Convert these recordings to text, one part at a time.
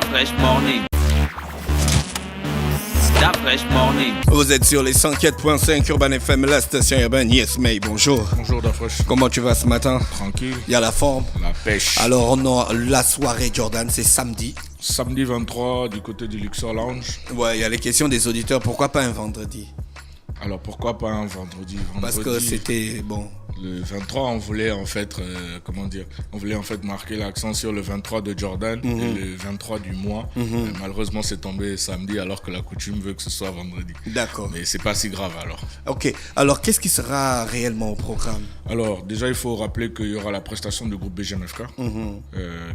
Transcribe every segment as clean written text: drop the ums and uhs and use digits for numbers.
Fresh Morning. La Fresh Morning. Vous êtes sur les 104.5 Urban FM, la station urbaine. Yes, May, bonjour. Bonjour, Da Fresh. Comment tu vas ce matin? Tranquille. Il y a la forme. La pêche. Alors, on a la soirée Jordan, c'est samedi. Samedi 23 du côté du Luxor Lounge. Ouais, il y a les questions des auditeurs. Pourquoi pas un vendredi? Alors, pourquoi pas un vendredi? Parce que c'était bon. Le 23, on voulait en fait, on voulait en fait marquer l'accent sur le 23 de Jordan et le 23 du mois. Malheureusement, c'est tombé samedi alors que la coutume veut que ce soit vendredi. D'accord. Mais c'est pas si grave alors. Ok. Alors, qu'est-ce qui sera réellement au programme? Alors, déjà, il faut rappeler qu'il y aura la prestation du groupe BGMFK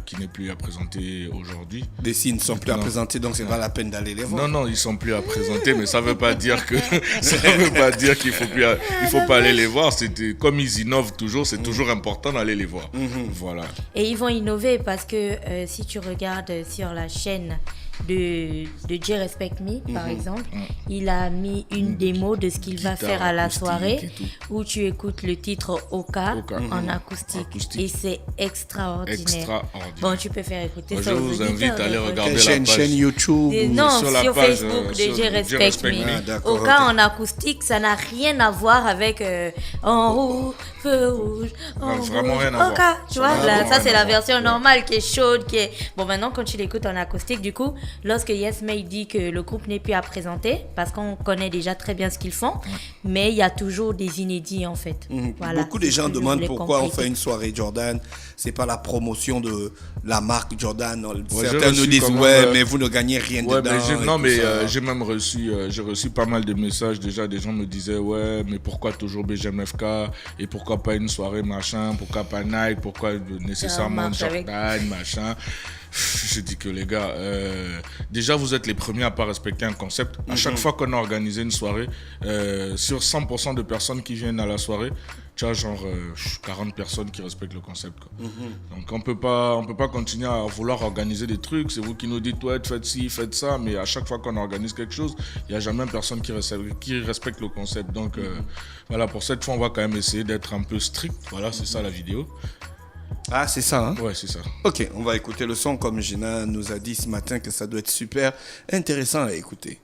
qui n'est plus à présenter aujourd'hui. Des signes ne sont plus à présenter, donc c'est pas la peine d'aller les voir. Non, ils sont plus à présenter, mais ça veut pas dire que ça veut pas dire qu'il faut plus, il faut pas aller les voir. C'était comme ils innovent toujours, c'est toujours important d'aller les voir. Voilà. Et ils vont innover parce que si tu regardes sur la chaîne de J Respect Me, par exemple, il a mis une démo de ce qu'il va faire à la soirée où tu écoutes le titre Oka en acoustique. Et c'est extraordinaire. Bon, tu peux faire écouter ça. Je vous invite à aller regarder la chaîne YouTube non, sur la sur page, Facebook de sur J Respect Me. Oka en acoustique, ça n'a rien à voir avec en rouge, feu rouge, en vraiment rouge. rien à voir. Oka, tu vois, là, ça c'est la version Ouais. normale qui est chaude, qui est... Bon, maintenant, quand tu l'écoutes en acoustique, du coup, lorsque Yes May dit que le groupe n'est plus à présenter, parce qu'on connaît déjà très bien ce qu'ils font, mais il y a toujours des inédits, en fait. Voilà, Beaucoup de gens je demandent voulais pourquoi on compléter. fait une soirée Jordan. C'est pas la promotion de la marque Jordan. j'ai Certains nous reçu disent quand même, ouais, mais vous ne gagnez rien Ouais, dedans. j'ai même reçu, j'ai reçu pas mal de messages déjà. Des gens me disaient ouais, mais pourquoi toujours BGMFK et pourquoi pas une soirée machin, pourquoi pas Nike, pourquoi nécessairement marche avec. Jordan machin. Je dis que les gars, déjà vous êtes les premiers à pas respecter un concept. À chaque fois qu'on a organisé une soirée, sur 100% de personnes qui viennent à la soirée, tu as genre 40 personnes qui respectent le concept, quoi. Donc on peut pas continuer à vouloir organiser des trucs. C'est vous qui nous dites ouais, faites ci, faites ça, mais à chaque fois qu'on organise quelque chose, il y a jamais personne qui respecte le concept. Donc voilà, pour cette fois on va quand même essayer d'être un peu strict. Voilà, c'est ça la vidéo. Ah, c'est ça, hein? Ouais, c'est ça. Ok, on va écouter le son comme Gina nous a dit ce matin que ça doit être super intéressant à écouter.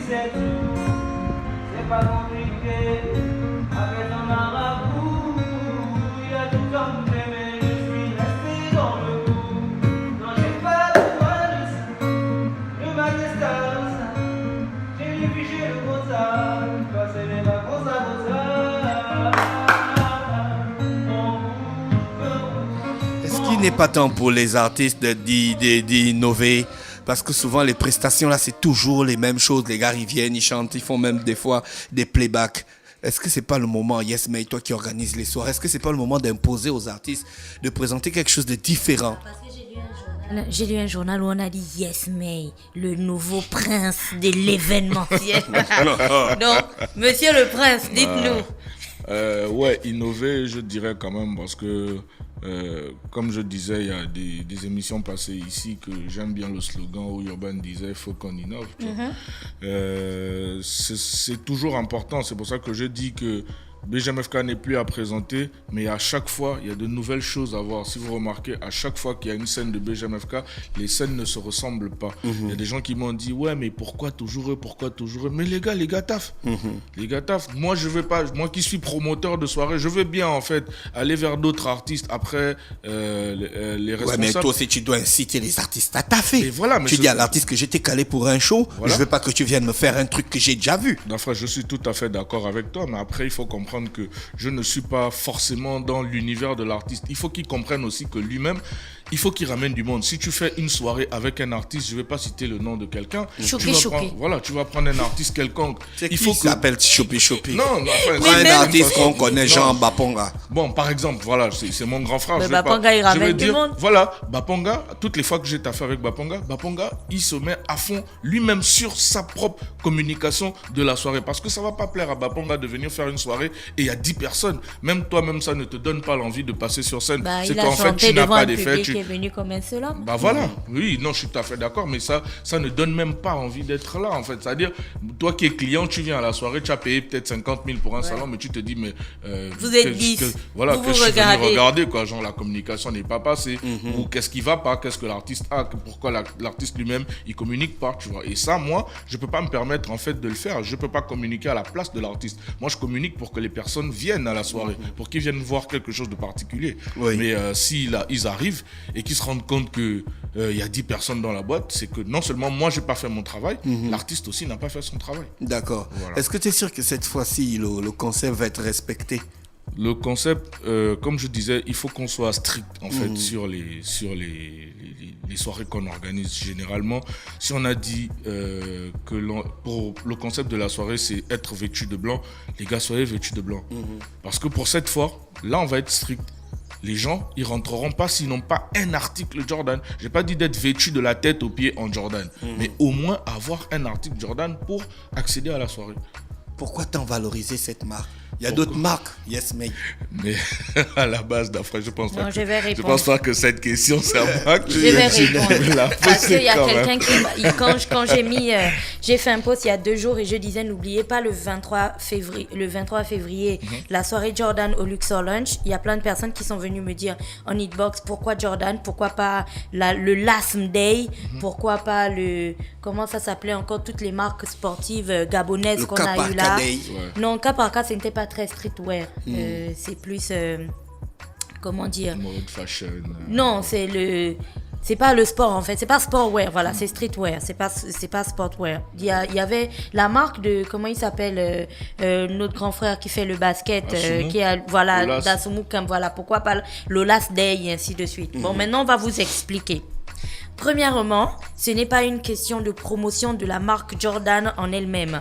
C'est pas compliqué, avec un marabout, il a tout comme mais je suis resté dans le coup. Non, j'ai pas besoin de ça, de ma testance, j'ai les fichiers de Goza, passer les vacances à Goza. Est-ce qu'il n'est pas temps pour les artistes d'innover? Parce que souvent les prestations là c'est toujours les mêmes choses. Les gars ils viennent, ils chantent, ils font même des fois des playbacks. Est-ce que c'est pas le moment, Yes May, toi qui organise les soirées, est-ce que c'est pas le moment d'imposer aux artistes de présenter quelque chose de différent? Parce que j'ai lu un journal où on a dit Yes May, le nouveau prince de l'événementiel. Donc, monsieur le prince, dites-nous. Ouais, innover, je dirais quand même, parce que, comme je disais, il y a des émissions passées ici que j'aime bien le slogan où Urban disait « faut qu'on innove ». C'est toujours important, c'est pour ça que je dis que BGMFK n'est plus à présenter, mais à chaque fois, il y a de nouvelles choses à voir. Si vous remarquez, à chaque fois qu'il y a une scène de BGMFK, les scènes ne se ressemblent pas. Il y a des gens qui m'ont dit, ouais, mais pourquoi toujours eux? Mais les gars taffent. Les gars taffent. Moi, je veux pas, moi qui suis promoteur de soirée, je veux bien, en fait, aller vers d'autres artistes après les responsables. Ouais, mais toi aussi, tu dois inciter les artistes à taffer. Et voilà, mais tu dis à l'artiste que j'étais calé pour un show, voilà. Je veux pas que tu viennes me faire un truc que j'ai déjà vu. Enfin, je suis tout à fait d'accord avec toi, mais après, il faut comprendre que je ne suis pas forcément dans l'univers de l'artiste. Il faut qu'il comprenne aussi que lui-même, il faut qu'il ramène du monde. Si tu fais une soirée avec un artiste, je ne vais pas citer le nom de quelqu'un. Choqué. Voilà, tu vas prendre un artiste quelconque. Il faut qu'il s'appelle Chopi. Non, enfin, Prends un même- artiste qu'on connaît, Jean Baponga. Bon, par exemple, voilà, c'est mon grand frère. Mais je vais Baponga, il je ramène vais du dire, monde. Voilà, Baponga, toutes les fois que j'ai taffé avec Baponga, il se met à fond lui-même sur sa propre communication de la soirée. Parce que ça va pas plaire à Baponga de venir faire une soirée et il y a 10 personnes. Même toi-même, ça ne te donne pas l'envie de passer sur scène. Bah, C'est il a qu'en fait, chanté tu n'as devant pas un d'effet. public qui est venu comme un seul homme. Bah voilà, oui, non, je suis tout à fait d'accord, mais ça ne donne même pas envie d'être là, en fait. C'est-à-dire, toi qui es client, tu viens à la soirée, tu as payé peut-être 50 000 pour un salon, mais tu te dis, mais... Vous êtes 10, voilà, vous que je suis venu regardez. regarder, quoi. Genre, la communication n'est pas passée, ou qu'est-ce qui va pas, qu'est-ce que l'artiste a, pourquoi l'artiste lui-même, il communique pas, tu vois. Et ça, moi, je peux pas me permettre, en fait, de le faire. Je peux pas communiquer à la place de l'artiste. Moi, je communique pour que les personnes viennent à la soirée, pour qu'ils viennent voir quelque chose de particulier. Oui. Mais s'ils arrivent et qu'ils se rendent compte que il y a 10 personnes dans la boîte, c'est que non seulement moi j'ai pas fait mon travail, l'artiste aussi n'a pas fait son travail. D'accord. Voilà. Est-ce que tu es sûr que cette fois-ci, le concept va être respecté? Le concept, comme je disais, il faut qu'on soit strict en fait sur les soirées qu'on organise généralement. Si on a dit pour le concept de la soirée, c'est être vêtu de blanc, les gars soyez vêtus de blanc. Parce que pour cette fois, là on va être strict. Les gens, ils rentreront pas s'ils n'ont pas un article Jordan. J'ai pas dit d'être vêtu de la tête aux pieds en Jordan, mais au moins avoir un article Jordan pour accéder à la soirée. Pourquoi tant valoriser cette marque? Il y a d'autres marques, yes, mate. Mais à la base, d'après, je pense Non, pas. je vais Je répondre. pense pas que cette question, c'est à moi que Je vais répondre. la Parce qu'il y a quand même. quelqu'un qui, quand j'ai fait un post il y a 2 jours et je disais n'oubliez pas le 23 février, la soirée Jordan au Luxor Lunch. Il y a plein de personnes qui sont venues me dire en hitbox pourquoi Jordan, pourquoi pas le Last Day, pourquoi pas comment ça s'appelait encore toutes les marques sportives gabonaises Le qu'on a eu là. Kaparka Day. Ouais. Non, cas par cas, ce n'était pas très streetwear. C'est plus comment dire. Mode fashion. Non, c'est pas le sport en fait, c'est pas sportwear, voilà, c'est streetwear, c'est pas sportwear. Il y avait la marque de comment il s'appelle notre grand frère qui fait le basket Asumu. qui a voilà Lolas. d'Asumu comme voilà, pourquoi pas le Last Day et ainsi de suite. Bon, maintenant on va vous expliquer. Premièrement, ce n'est pas une question de promotion de la marque Jordan en elle-même.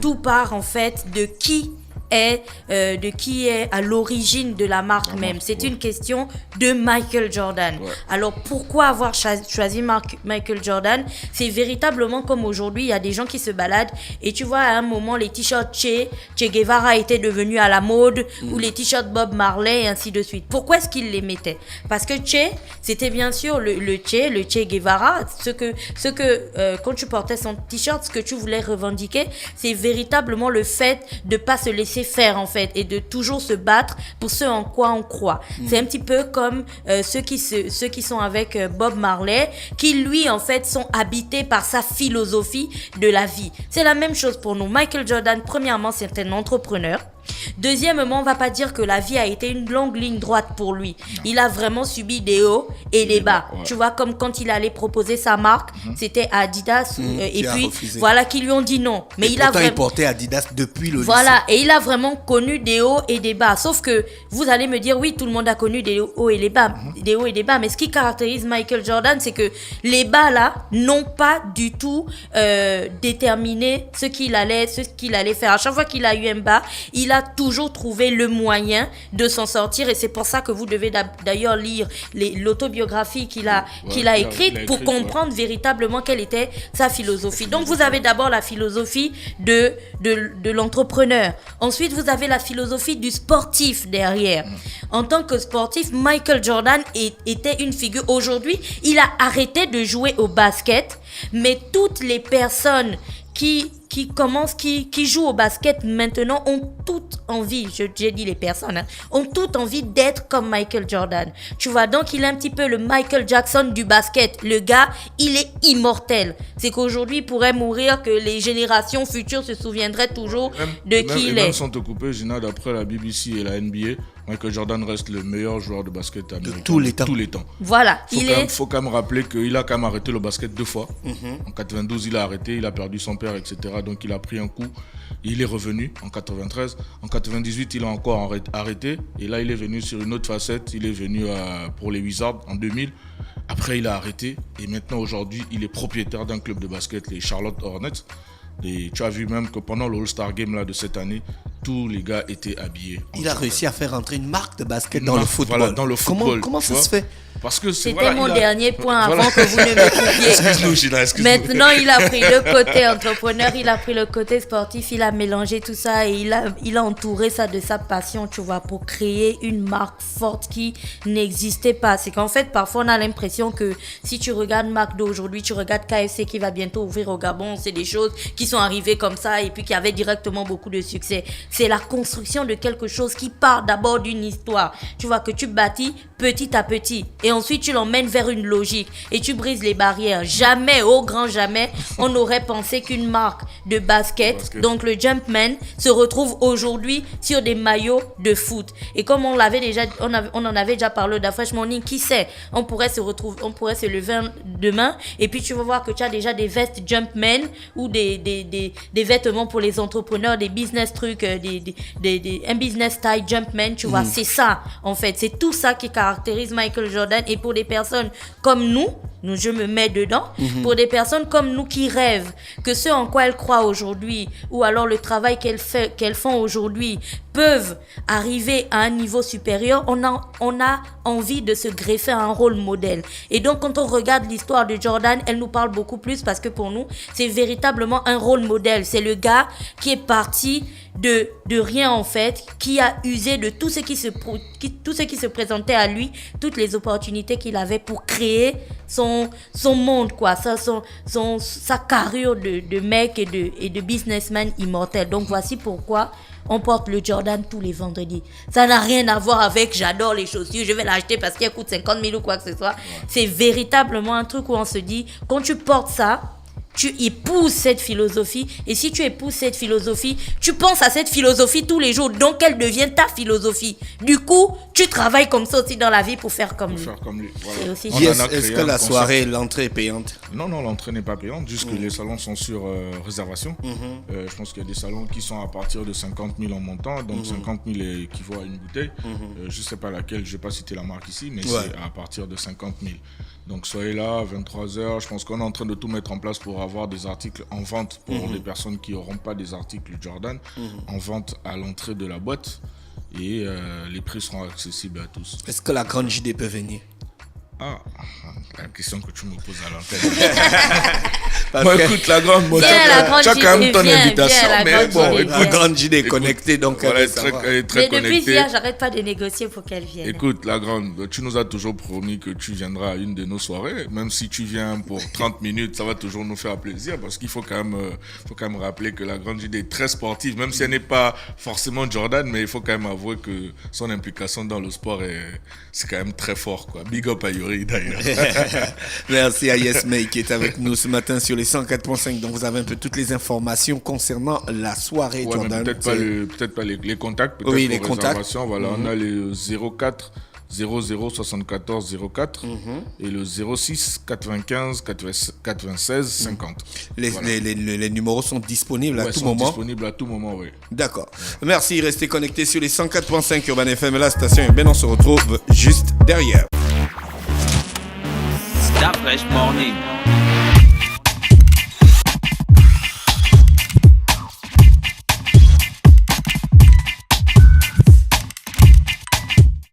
Tout part en fait de qui est à l'origine de la marque même. C'est une question de Michael Jordan. Ouais. Alors pourquoi avoir choisi Michael Jordan? C'est véritablement comme aujourd'hui, il y a des gens qui se baladent et tu vois à un moment les t-shirts Che Guevara étaient devenus à la mode ou les t-shirts Bob Marley et ainsi de suite. Pourquoi est-ce qu'ils les mettaient? Parce que Che, c'était bien sûr le Che Guevara. Ce que quand tu portais son t-shirt, ce que tu voulais revendiquer, c'est véritablement le fait de pas se laisser faire en fait et de toujours se battre pour ce en quoi on croit. C'est un petit peu comme ceux qui sont avec Bob Marley, qui lui en fait sont habités par sa philosophie de la vie. C'est la même chose pour nous. Michael Jordan, premièrement, c'est un entrepreneur. Deuxièmement, on va pas dire que la vie a été une longue ligne droite pour lui. Il a vraiment subi des hauts et des bas. Ouais. Tu vois, comme quand il allait proposer sa marque, c'était Adidas et qui a puis refusé. voilà qui lui ont dit non. Mais il a Pourtant, il vraiment portait Adidas depuis le voilà, et il a vraiment connu des hauts et des bas. Sauf que vous allez me dire, oui, tout le monde a connu des hauts et des bas. Mais ce qui caractérise Michael Jordan, c'est que les bas là n'ont pas du tout déterminé ce qu'il allait faire. À chaque fois qu'il a eu un bas, il a toujours trouvé le moyen de s'en sortir. Et c'est pour ça que vous devez d'ailleurs lire l'autobiographie qu'il a écrite pour comprendre véritablement quelle était sa philosophie. Donc vous avez d'abord la philosophie de l'entrepreneur. Ensuite, vous avez la philosophie du sportif derrière. En tant que sportif, Michael Jordan était une figure. Aujourd'hui, il a arrêté de jouer au basket, mais toutes les personnes qui jouent au basket maintenant ont toutes envie, j'ai dit les personnes, ont toutes envie d'être comme Michael Jordan. Tu vois, donc il est un petit peu le Michael Jackson du basket. Le gars, il est immortel. C'est qu'aujourd'hui, il pourrait mourir, que les générations futures se souviendraient toujours de qui il même est. sans te couper, Gina, d'après la BBC et la NBA, Michael Jordan reste le meilleur joueur de basket américain. tous les temps. Tous les temps. Voilà, Faut quand même rappeler qu'il a quand même arrêté le basket 2 fois. En 92, il a arrêté, il a perdu son père, etc. Donc il a pris un coup. Il est revenu en 93. En 98, il a encore arrêté. Et là, il est venu sur une autre facette. Il est venu pour les Wizards en 2000. Après, il a arrêté. Et maintenant, aujourd'hui, il est propriétaire d'un club de basket, les Charlotte Hornets. Et tu as vu même que pendant le All-Star Game là, de cette année, tous les gars étaient habillés. Il a réussi à faire entrer une marque de basket dans le football. Voilà, dans le football. Comment ça se fait? Parce que C'était mon dernier point avant que vous ne me coupiez. Excuse-nous, Gina, excuse-nous. Maintenant, il a pris le côté entrepreneur, il a pris le côté sportif, il a mélangé tout ça et il a entouré ça de sa passion, tu vois, pour créer une marque forte qui n'existait pas. C'est qu'en fait, parfois, on a l'impression que si tu regardes McDo aujourd'hui, tu regardes KFC qui va bientôt ouvrir au Gabon, c'est des choses qui sont arrivées comme ça et puis qui avaient directement beaucoup de succès. C'est la construction de quelque chose qui part d'abord d'une histoire. Tu vois, que tu bâtis petit à petit. Et ensuite, tu l'emmènes vers une logique et tu brises les barrières. Jamais, au grand jamais, on aurait pensé qu'une marque de basket, donc le Jumpman, se retrouve aujourd'hui sur des maillots de foot. Et comme on en avait déjà parlé d'un Fresh Morning, qui sait, on pourrait se lever demain et puis tu vas voir que tu as déjà des vestes Jumpman ou des vêtements pour les entrepreneurs, des business trucs, un business style Jumpman, tu vois. C'est ça, en fait. C'est tout ça qui caractérise Michael Jordan. Et pour des personnes comme nous, je me mets dedans, pour des personnes comme nous qui rêvent que ce en quoi elles croient aujourd'hui, ou alors le travail qu'elles font aujourd'hui, peuvent arriver à un niveau supérieur, on a envie de se greffer à un rôle modèle. Et donc, quand on regarde l'histoire de Jordan, elle nous parle beaucoup plus parce que pour nous, c'est véritablement un rôle modèle. C'est le gars qui est parti de rien en fait, qui a usé de tout ce qui se présentait à lui, toutes les opportunités qu'il avait pour créer son monde, quoi, sa carrure de mec et de businessman immortel. Donc voici pourquoi on porte le Jordan tous les vendredis. Ça n'a rien à voir avec j'adore les chaussures, je vais l'acheter parce qu'elle coûte 50 000 ou quoi que ce soit. C'est véritablement un truc où on se dit, quand tu portes ça, tu épouses cette philosophie. Et si tu épouses cette philosophie, tu penses à cette philosophie tous les jours. Donc, elle devient ta philosophie. Du coup, tu travailles comme ça aussi dans la vie pour faire comme lui. Voilà. Aussi Est-ce que la soirée, l'entrée est payante? Non, l'entrée n'est pas payante. Juste que les salons sont sur réservation. Je pense qu'il y a des salons qui sont à partir de 50 000 en montant. Donc, 50 000 équivaut à une bouteille. Je ne sais pas laquelle, je ne vais pas citer la marque ici, mais c'est à partir de 50 000. Donc, soyez là, 23h. Je pense qu'on est en train de tout mettre en place pour avoir des articles en vente pour les personnes qui n'auront pas des articles Jordan en vente à l'entrée de la boîte. Et les prix seront accessibles à tous. Est-ce que la grande JD peut venir? Ah, la question que tu me poses à l'antenne. Écoute, la grande, tu as quand même ton invitation, mais bon, écoute, la grande JD est connectée, donc elle est très mais depuis connectée. hier, j'arrête pas de négocier pour qu'elle vienne. Écoute, la grande, tu nous as toujours promis que tu viendras à une de nos soirées, même si tu viens pour 30 minutes, ça va toujours nous faire plaisir, parce qu'il faut quand même rappeler que la grande JD est très sportive, même si elle n'est pas forcément Jordan, mais il faut quand même avouer que son implication dans le sport c'est quand même très fort, quoi. Big up à Yuri d'ailleurs. Merci à Yes May qui est avec nous ce matin sur les 104.5. Donc vous avez un peu toutes les informations concernant la soirée Jordan. Peut-être pas les contacts. Peut-être oui, les contacts. Voilà, on a les 04 00 74 04 et le 06 95 96 50. Les numéros sont disponibles à tout moment. Disponibles à tout moment, oui. D'accord. Merci, restez connectés sur les 104.5 Urban FM. La station est bien, on se retrouve juste derrière. Stop Fresh Morning.